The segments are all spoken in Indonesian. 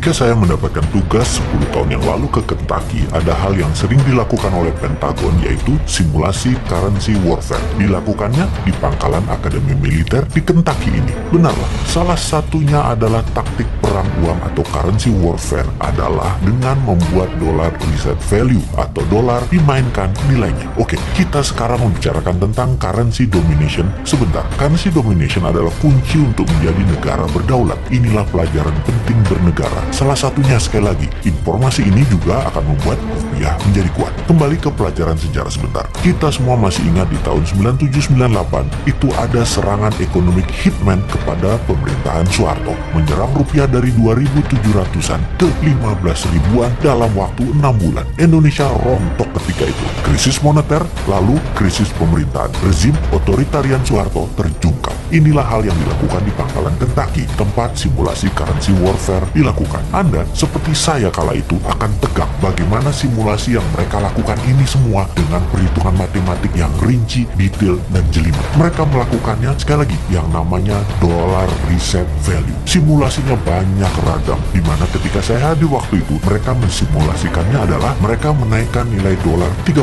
Ketika saya mendapatkan tugas 10 tahun yang lalu ke Kentucky, ada hal yang sering dilakukan oleh Pentagon, yaitu simulasi currency warfare. Dilakukannya di pangkalan Akademi Militer di Kentucky ini. Benarlah, salah satunya adalah taktik perang uang atau currency warfare adalah dengan membuat dolar reset value atau dolar dimainkan nilainya. Oke, kita sekarang membicarakan tentang currency domination. Sebentar, currency domination adalah kunci untuk menjadi negara berdaulat. Inilah pelajaran penting bernegara. Salah satunya, sekali lagi, informasi ini juga akan membuat rupiah menjadi kuat. Kembali ke pelajaran sejarah sebentar. Kita semua masih ingat di tahun 97-98 itu ada serangan ekonomi hitman kepada pemerintahan Soeharto, menyerang rupiah dari 2.700-an ke 15 ribuan dalam waktu 6 bulan. Indonesia rontok ketika itu. Krisis moneter, lalu krisis pemerintahan. Rezim otoritarian Soeharto terjungkal. Inilah hal yang dilakukan di pangkalan Kentucky, tempat simulasi currency warfare dilakukan. Anda, seperti saya kala itu, akan tegang bagaimana simulasi yang mereka lakukan ini semua dengan perhitungan matematik yang rinci, detail, dan jelimet. Mereka melakukannya, sekali lagi, yang namanya dollar reset value. Simulasinya banyak ragam, dimana ketika saya hadir waktu itu, mereka mensimulasikannya adalah mereka menaikkan nilai dolar 30%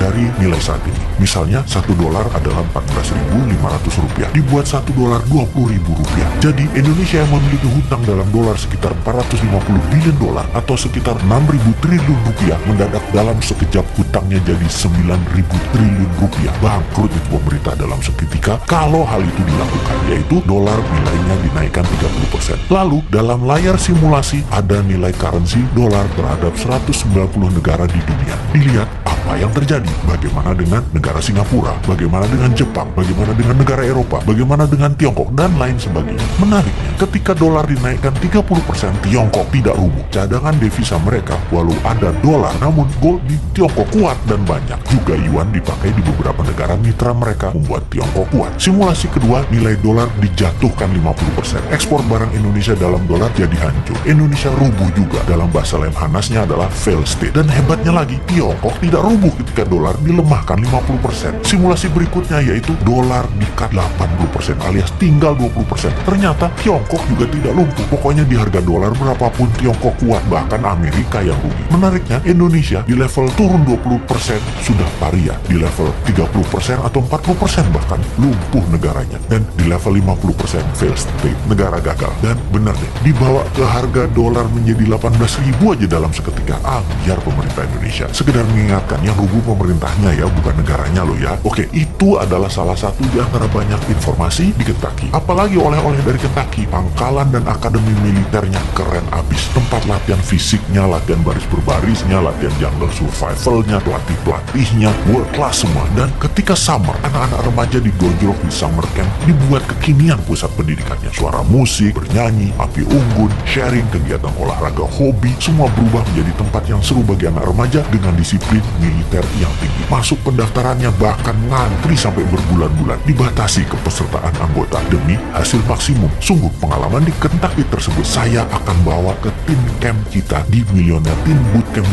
dari nilai saat ini. Misalnya, 1 dolar adalah 14.500 rupiah, dibuat 1 dolar 20.000 rupiah. Jadi, Indonesia yang memiliki hutang dalam dolar sekitar 450 billion dolar atau sekitar 6.000 triliun rupiah, mendadak dalam sekejap hutangnya jadi 9.000 triliun rupiah. Bangkrut itu pemerintah dalam seketika kalau hal itu dilakukan, yaitu dolar nilainya dinaikkan 30%. Lalu dalam layar simulasi ada nilai currency dolar terhadap 190 negara di dunia. Dilihat apa yang terjadi, bagaimana dengan negara Singapura, bagaimana dengan Jepang, bagaimana dengan negara Eropa, bagaimana dengan Tiongkok, dan lain sebagainya. Menariknya, ketika dolar dinaikkan 30%, Tiongkok tidak rubuh. Cadangan devisa mereka, walau ada dolar, namun gold di Tiongkok kuat dan banyak. Juga yuan dipakai di beberapa negara mitra mereka, membuat Tiongkok kuat. Simulasi kedua, nilai dolar dijatuhkan 50%. Ekspor barang Indonesia dalam dolar jadi hancur. Indonesia rubuh juga. Dalam bahasa Lemhanasnya adalah fail state. Dan hebatnya lagi, Tiongkok tidak rubuh ketika dolar dilemahkan 50%. Simulasi berikutnya yaitu dolar di-cut 80% alias tinggal 20%. Ternyata Tiongkok juga tidak lumpuh. Pokoknya di harga dolar berapapun Tiongkok kuat, bahkan Amerika yang rugi. Menariknya, Indonesia di level turun 20% sudah paria, di level 30% atau 40% bahkan lumpuh negaranya, dan di level 50% fail state, negara gagal. Dan benar deh, dibawa ke harga dolar menjadi 18.000 aja dalam seketika. Biar pemerintah Indonesia. Sekedar mengingatkan, yang rugi pemerintahnya ya, bukan negaranya loh ya. Oke, itu adalah salah satu di antara banyak informasi di Kentucky. Apalagi oleh-oleh dari Kentucky, pangkalan dan akademi militernya keren abis. Tempat latihan fisiknya, latihan baris berbarisnya, latihan jungle survivalnya, pelatih-pelatihnya, world class semua. Dan ketika summer, anak-anak remaja digojlok di summer camp, dibuat kekinian pusat pendidikannya. Suara musik, bernyanyi, api unggun, sharing, kegiatan olahraga, hobi, semua berubah menjadi tempat yang seru bagi anak remaja dengan disiplin militer yang tinggi. Masuk pendaftarannya bahkan ngantri sampai berbulan-bulan, dibatasi kepesertaan anggota demi hasil maksimum. Sungguh pengalaman di Kentucky tersebut saya akan bawa ke tim camp kita di Millionaire Teen Bootcamp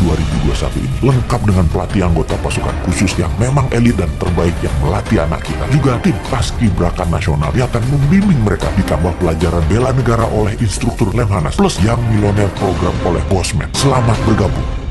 2021 ini, lengkap dengan pelatih anggota pasukan khusus yang memang elit dan terbaik yang melatih anak kita. Juga tim paskibraka nasional yang akan membimbing mereka, ditambah pelajaran bela negara oleh instruktur Lemhanas, plus yang Millionaire program oleh Bosman. Selamat bergabung.